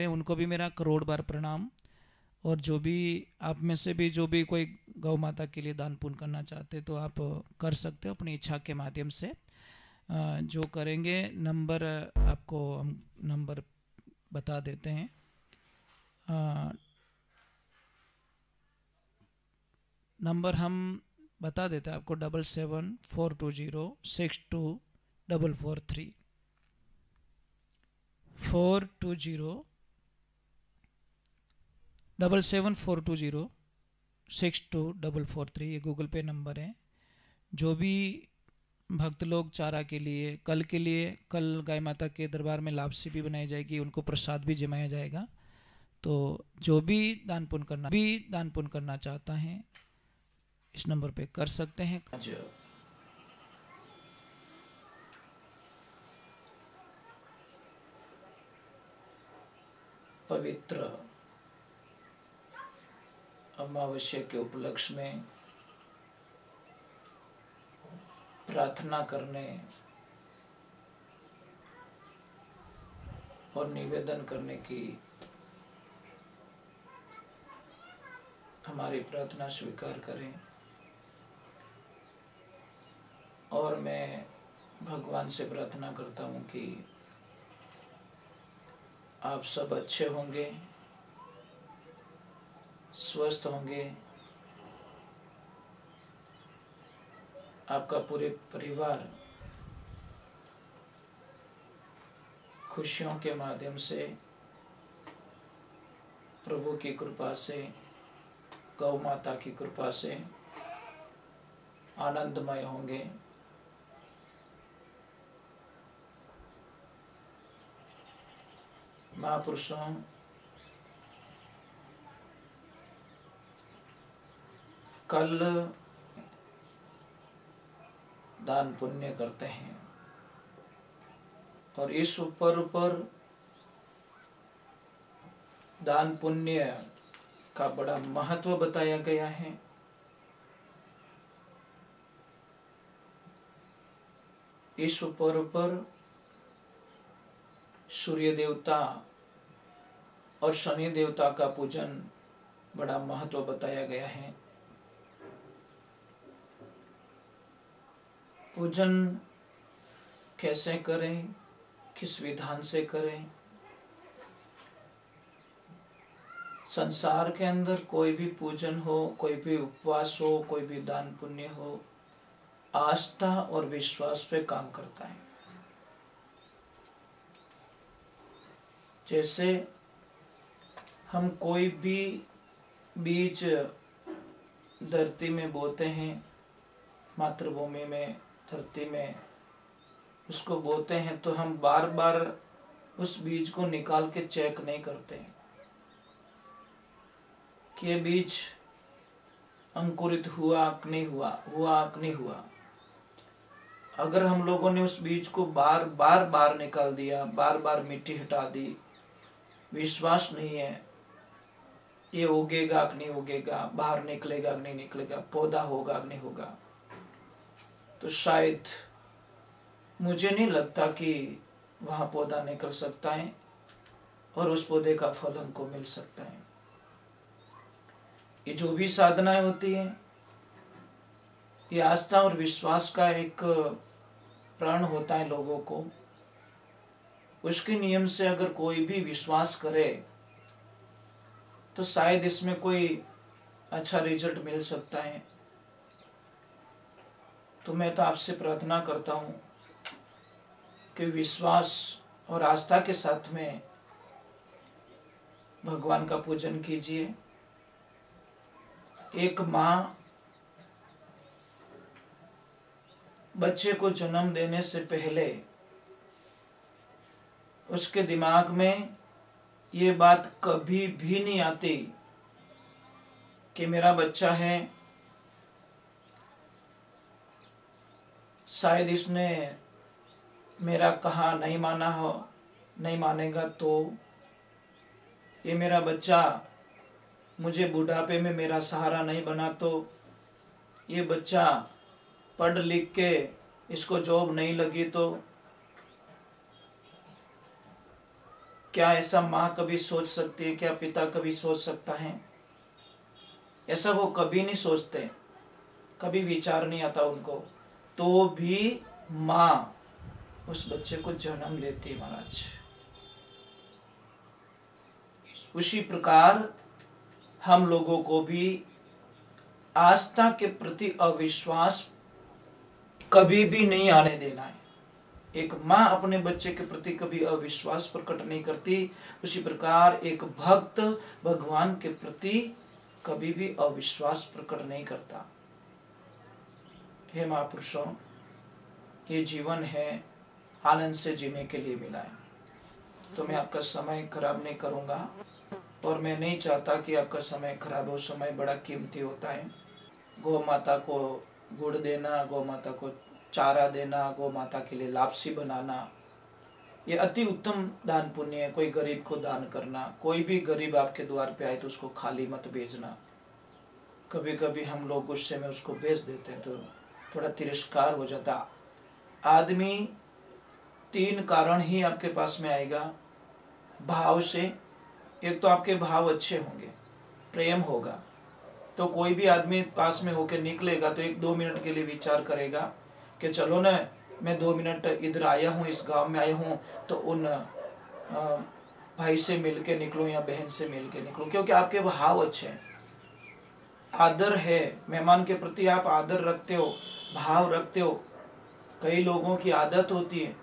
उनको भी मेरा करोड़ बार प्रणाम। और जो भी आप में से भी जो भी कोई गौ माता के लिए दान पुण्य करना चाहते तो आप कर सकते हो अपनी इच्छा के माध्यम से। जो करेंगे नंबर आपको हम नंबर बता देते हैं। नंबर हम बता देते हैं आपको 7742062443 420 ये गूगल पे नंबर है। जो भी भक्त लोग चारा के लिए कल गाय माता के दरबार में लापसी भी बनाई जाएगी, उनको प्रसाद भी जमाया जाएगा। तो जो भी दान पुण्य करना चाहता है इस नंबर पे कर सकते हैं। आज पवित्र अमावस्या के उपलक्ष्य में प्रार्थना करने और निवेदन करने की हमारी प्रार्थना स्वीकार करें। और मैं भगवान से प्रार्थना करता हूँ कि आप सब अच्छे होंगे, स्वस्थ होंगे, आपका पूरे परिवार खुशियों के माध्यम से, प्रभु की कृपा से, गौ माता की कृपा से आनंदमय होंगे। महापुरुषों, कल दान पुण्य करते हैं और इस ऊपर दान पुण्य का बड़ा महत्व बताया गया है। इस ऊपर सूर्य देवता और शनि देवता का पूजन बड़ा महत्व बताया गया है। पूजन कैसे करें, किस विधान से करें। संसार के अंदर कोई भी पूजन हो, कोई भी उपवास हो, कोई भी दान पुण्य हो, आस्था और विश्वास पे काम करता है। जैसे हम कोई भी बीज धरती में बोते हैं, मातृभूमि में, धरती में उसको बोते हैं, तो हम बार बार उस बीज को निकाल के चेक नहीं करते हैं कि ये बीज अंकुरित हुआ कि नहीं हुआ। अगर हम लोगों ने उस बीज को बार निकाल दिया, बार मिट्टी हटा दी, विश्वास नहीं है ये उगेगा कि नहीं उगेगा, बाहर निकलेगा कि नहीं निकलेगा, पौधा होगा कि नहीं होगा, तो शायद मुझे नहीं लगता कि वहां पौधा निकल सकता है और उस पौधे का फल हमको मिल सकता है। ये जो भी साधनाएं होती है, ये आस्था और विश्वास का एक प्राण होता है लोगों को। उसके नियम से अगर कोई भी विश्वास करे तो शायद इसमें कोई अच्छा रिजल्ट मिल सकता है। तो मैं तो आपसे प्रार्थना करता हूं कि विश्वास और आस्था के साथ में भगवान का पूजन कीजिए। एक माँ बच्चे को जन्म देने से पहले उसके दिमाग में ये बात कभी भी नहीं आती कि मेरा बच्चा है, शायद इसने मेरा कहा नहीं मानेगा, तो ये मेरा बच्चा मुझे बुढ़ापे में मेरा सहारा नहीं बना, तो ये बच्चा पढ़ लिख के इसको जॉब नहीं लगी, तो क्या ऐसा माँ कभी सोच सकती है? क्या पिता कभी सोच सकता है? ऐसा वो कभी नहीं सोचते, कभी विचार नहीं आता उनको। तो भी माँ उस बच्चे को जन्म देती है महाराज। उसी प्रकार हम लोगों को भी आस्था के प्रति अविश्वास कभी भी नहीं आने देना है। एक माँ अपने बच्चे के प्रति कभी अविश्वास प्रकट नहीं करती, उसी प्रकार एक भक्त भगवान के प्रति कभी भी अविश्वास प्रकट नहीं करता। हे महापुरुषों, ये जीवन है, आनंद से जीने के लिए मिला है। तो मैं आपका समय खराब नहीं करूंगा और मैं नहीं चाहता कि आपका समय खराब हो। समय बड़ा कीमती होता है। गौ माता को गुड़ देना, गौ माता को चारा देना, गौ माता के लिए लापसी बनाना, ये अति उत्तम दान पुण्य है। कोई गरीब को दान करना, कोई भी गरीब आपके द्वार पे आए तो उसको खाली मत भेजना। कभी कभी हम लोग गुस्से में उसको भेज देते हैं तो थोड़ा तिरस्कार हो जाता। आदमी 3 कारण ही आपके पास में आएगा भाव से। एक तो आपके भाव अच्छे होंगे, प्रेम होगा, तो कोई भी आदमी पास में होकर निकलेगा तो 1-2 मिनट के लिए विचार करेगा कि चलो ना, मैं 2 मिनट इधर आया हूँ, इस गांव में आया हूँ, तो उन भाई से मिल के निकलूँ या बहन से मिल के निकलूँ, क्योंकि आपके भाव अच्छे हैं, आदर है। मेहमान के प्रति आप आदर रखते हो, भाव रखते हो। कई लोगों की आदत होती है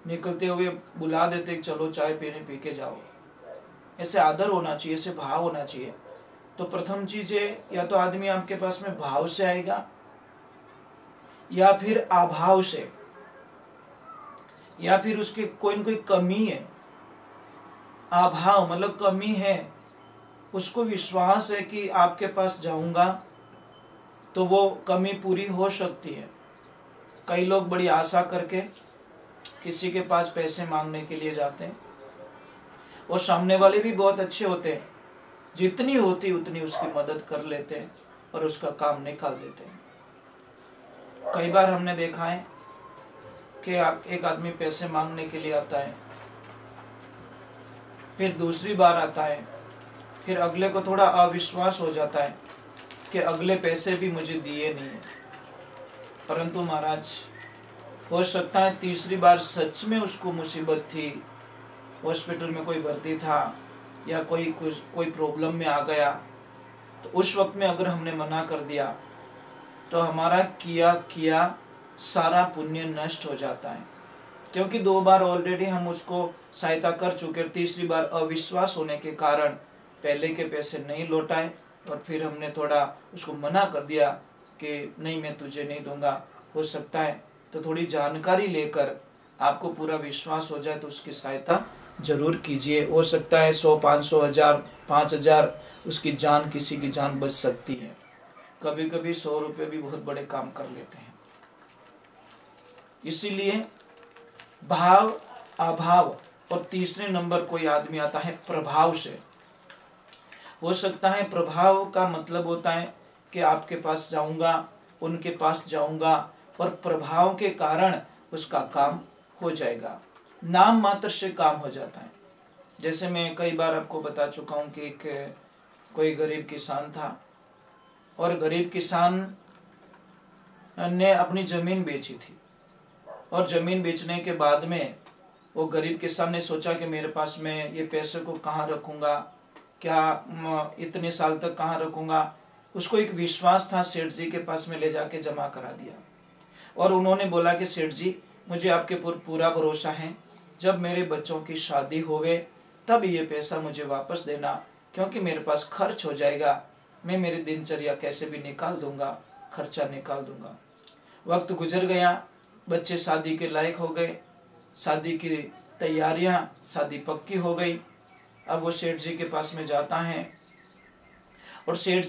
निकलते हुए बुला देते, चलो चाय पीने, पी के जाओ। ऐसे आदर होना चाहिए, ऐसे भाव होना चाहिए। तो प्रथम चीज है, या तो आदमी आपके पास में भाव से आएगा या फिर अभाव से, या फिर उसकी कोई न कोई कमी है। अभाव मतलब कमी है, उसको विश्वास है कि आपके पास जाऊंगा तो वो कमी पूरी हो सकती है। कई लोग बड़ी आशा करके किसी के पास पैसे मांगने के लिए जाते हैं, और सामने वाले भी बहुत अच्छे होते हैं, जितनी होती उतनी उसकी मदद कर लेते हैं और उसका काम निकाल देते हैं। कई बार हमने देखा है कि एक आदमी पैसे मांगने के लिए आता है, फिर दूसरी बार आता है, फिर अगले को थोड़ा अविश्वास हो जाता है कि अगले पैसे भी मुझे दिए नहीं है। परंतु महाराज, हो सकता है तीसरी बार सच में उसको मुसीबत थी, हॉस्पिटल में कोई भर्ती था या कोई प्रॉब्लम में आ गया, तो उस वक्त में अगर हमने मना कर दिया तो हमारा किया सारा पुण्य नष्ट हो जाता है। क्योंकि 2 बार ऑलरेडी हम उसको सहायता कर चुके, तीसरी बार अविश्वास होने के कारण पहले के पैसे नहीं लौटाए और फिर हमने थोड़ा उसको मना कर दिया कि नहीं, मैं तुझे नहीं दूंगा। हो सकता है तो थोड़ी जानकारी लेकर आपको पूरा विश्वास हो जाए तो उसकी सहायता जरूर कीजिए। हो सकता है 100, 500, 1000, 5000 उसकी जान, किसी की जान बच सकती है। कभी कभी 100 रुपये भी बहुत बड़े काम कर लेते हैं। इसीलिए भाव, अभाव, और तीसरे नंबर कोई आदमी आता है प्रभाव से। हो सकता है प्रभाव का मतलब होता है कि आपके पास जाऊंगा, उनके पास जाऊंगा, और प्रभाव के कारण उसका काम हो जाएगा, नाम मात्र से काम हो जाता है। जैसे मैं कई बार आपको बता चुका हूं कि कोई गरीब किसान था, और गरीब किसान ने अपनी जमीन बेची थी, और जमीन बेचने के बाद में वो गरीब किसान ने सोचा कि मेरे पास में ये पैसे को कहाँ रखूंगा, क्या इतने साल तक कहाँ रखूंगा। उसको एक विश्वास था, सेठ जी के पास में ले जाके जमा करा दिया, और उन्होंने बोला कि सेठ जी, मुझे आपके पूरा भरोसा है, जब मेरे बच्चों की शादी होवे तब ये पैसा मुझे वापस देना, क्योंकि मेरे पास खर्च हो जाएगा, मैं मेरी दिनचर्या कैसे भी निकाल दूंगा, खर्चा निकाल दूंगा। वक्त गुजर गया, बच्चे शादी के लायक हो गए, शादी की तैयारियां, शादी पक्की हो गई। अब वो सेठ जी के पास में जाता है, और सेठ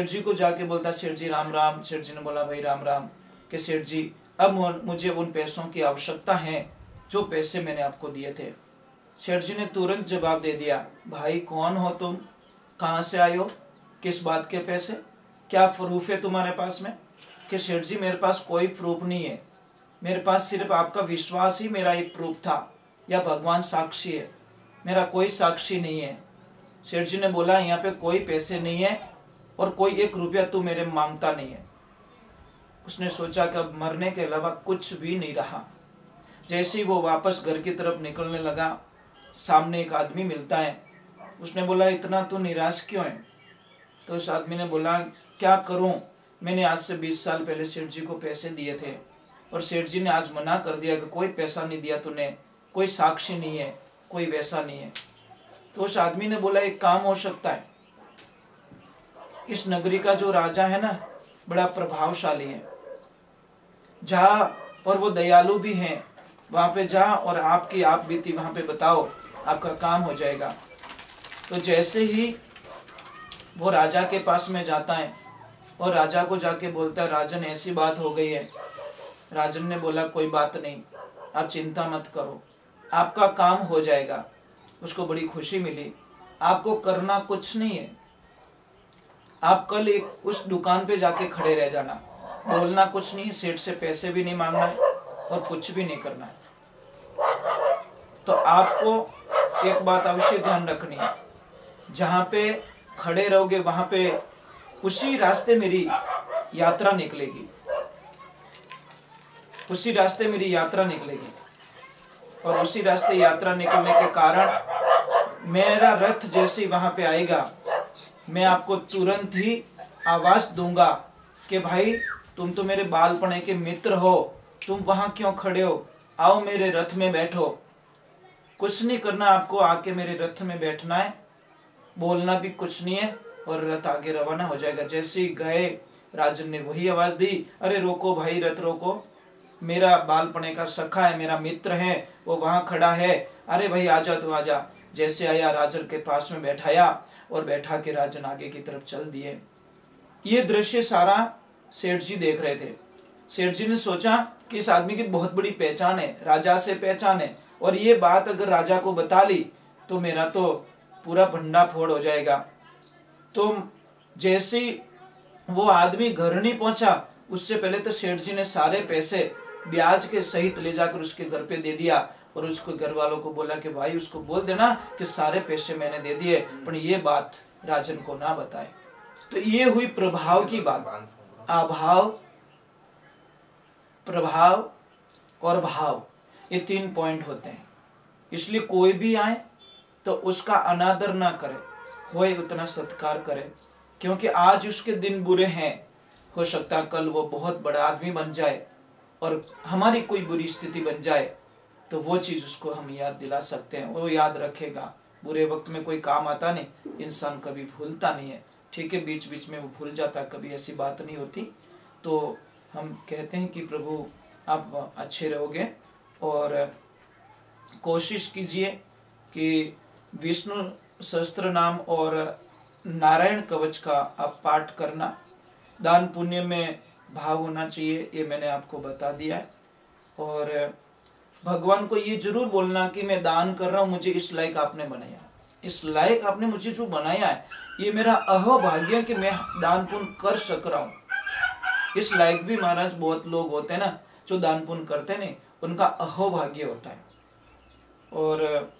जी को जाके बोलता, सेठ जी राम राम। सेठ जी ने बोला, भाई राम राम। कि सेठ जी, अब मुझे उन पैसों की आवश्यकता है जो पैसे मैंने आपको दिए थे। सेठ जी ने तुरंत जवाब दे दिया, भाई कौन हो तुम, कहाँ से आए हो, किस बात के पैसे, क्या प्रूफ है तुम्हारे पास में। कि सेठ जी, मेरे पास कोई प्रूफ नहीं है, मेरे पास सिर्फ आपका विश्वास ही मेरा एक प्रूफ था, या भगवान साक्षी है। मेरा कोई साक्षी नहीं है। सेठ जी ने बोला यहाँ पे कोई पैसे नहीं है और कोई 1 रुपया तू मेरे मांगता नहीं है। उसने सोचा कि अब मरने के अलावा कुछ भी नहीं रहा। जैसे ही वो वापस घर की तरफ निकलने लगा, सामने एक आदमी मिलता है। उसने बोला इतना तू निराश क्यों है? तो उस आदमी ने बोला क्या करूं, मैंने आज से 20 साल पहले सेठ जी को पैसे दिए थे और सेठ जी ने आज मना कर दिया कि कोई पैसा नहीं दिया तूने, कोई साक्षी नहीं है, कोई वैसा नहीं है। तो उस आदमी ने बोला एक काम हो सकता है, इस नगरी का जो राजा है ना बड़ा प्रभावशाली है, जा और वो दयालु भी है, वहां पे जा और आपकी आप बीती वहां पे बताओ, आपका काम हो जाएगा। तो जैसे ही वो राजा के पास में जाता है और राजा को जाके बोलता है राजन ऐसी बात हो गई है। राजन ने बोला कोई बात नहीं, आप चिंता मत करो, आपका काम हो जाएगा। उसको बड़ी खुशी मिली। आपको करना कुछ नहीं है, आप कल एक उस दुकान पे जाके खड़े रह जाना, बोलना कुछ नहीं, सेठ से पैसे भी नहीं मांगना है और कुछ भी नहीं करना है। तो आपको एक बात अवश्य ध्यान रखनी है, जहां पे खड़े रहोगे वहां पे उसी रास्ते मेरी यात्रा निकलेगी, उसी रास्ते मेरी यात्रा निकलेगी और उसी रास्ते यात्रा निकलने के कारण मेरा रथ जैसे वहां पे आएगा, मैं आपको तुरंत ही आवाज दूंगा कि भाई तुम तो मेरे बालपने के मित्र हो, तुम वहां क्यों खड़े हो, आओ मेरे रथ में बैठो। कुछ नहीं करना, आपको आके मेरे रथ में बैठना है, बोलना भी कुछ नहीं है और रथ आगे रवाना हो जाएगा। जैसे ही गए राजन ने वही आवाज दी, अरे रोको भाई रथ रोको, मेरा बालपने का सखा है, मेरा मित्र है, वो वहां खड़ा है, अरे भाई आजा तू आजा। जैसे आया राजन के पास में बैठाया और बैठा के राजन आगे की तरफ चल दिए। ये दृश्य सारा सेठ जी देख रहे थे। सेठ जी ने सोचा कि इस आदमी की बहुत बड़ी पहचान है, राजा से पहचान है, और ये बात अगर राजा को बता ली तो मेरा तो पूरा भंडा फोड़ हो जाएगा। तो जैसे वो आदमी घर नहीं पहुंचा, उससे पहले तो सेठ जी ने सारे पैसे ब्याज के सहित ले जाकर उसके घर पे दे दिया और उसको घर वालों को बोला कि भाई उसको बोल देना कि सारे पैसे मैंने दे दिए, पर ये बात राजन को ना बताए। तो ये हुई प्रभाव की बात। अभाव, प्रभाव और भाव, ये 3 पॉइंट होते हैं। इसलिए कोई भी आए तो उसका अनादर ना करे, होए उतना सत्कार करे, क्योंकि आज उसके दिन बुरे हैं, हो सकता है कल वो बहुत बड़ा आदमी बन जाए और हमारी कोई बुरी स्थिति बन जाए तो वो चीज उसको हम याद दिला सकते हैं, वो याद रखेगा। बुरे वक्त में कोई काम आता नहीं, इंसान कभी भूलता नहीं है, ठीक है, बीच बीच में वो भूल जाता, कभी ऐसी बात नहीं होती। तो हम कहते हैं कि प्रभु आप अच्छे रहोगे और कोशिश कीजिए कि विष्णु सहस्त्र नाम और नारायण कवच का आप पाठ करना। दान पुण्य में भाव होना चाहिए, ये मैंने आपको बता दिया है। और भगवान को ये जरूर बोलना कि मैं दान कर रहा हूं, मुझे इस लायक आपने बनाया, इस लायक आपने मुझे जो बनाया है, ये मेरा अहोभाग्य कि मैं दान पुण्य कर सक रहा हूं। इस लायक भी महाराज बहुत लोग होते हैं ना जो दान पुण्य करते नहीं, उनका अहोभाग्य होता है। और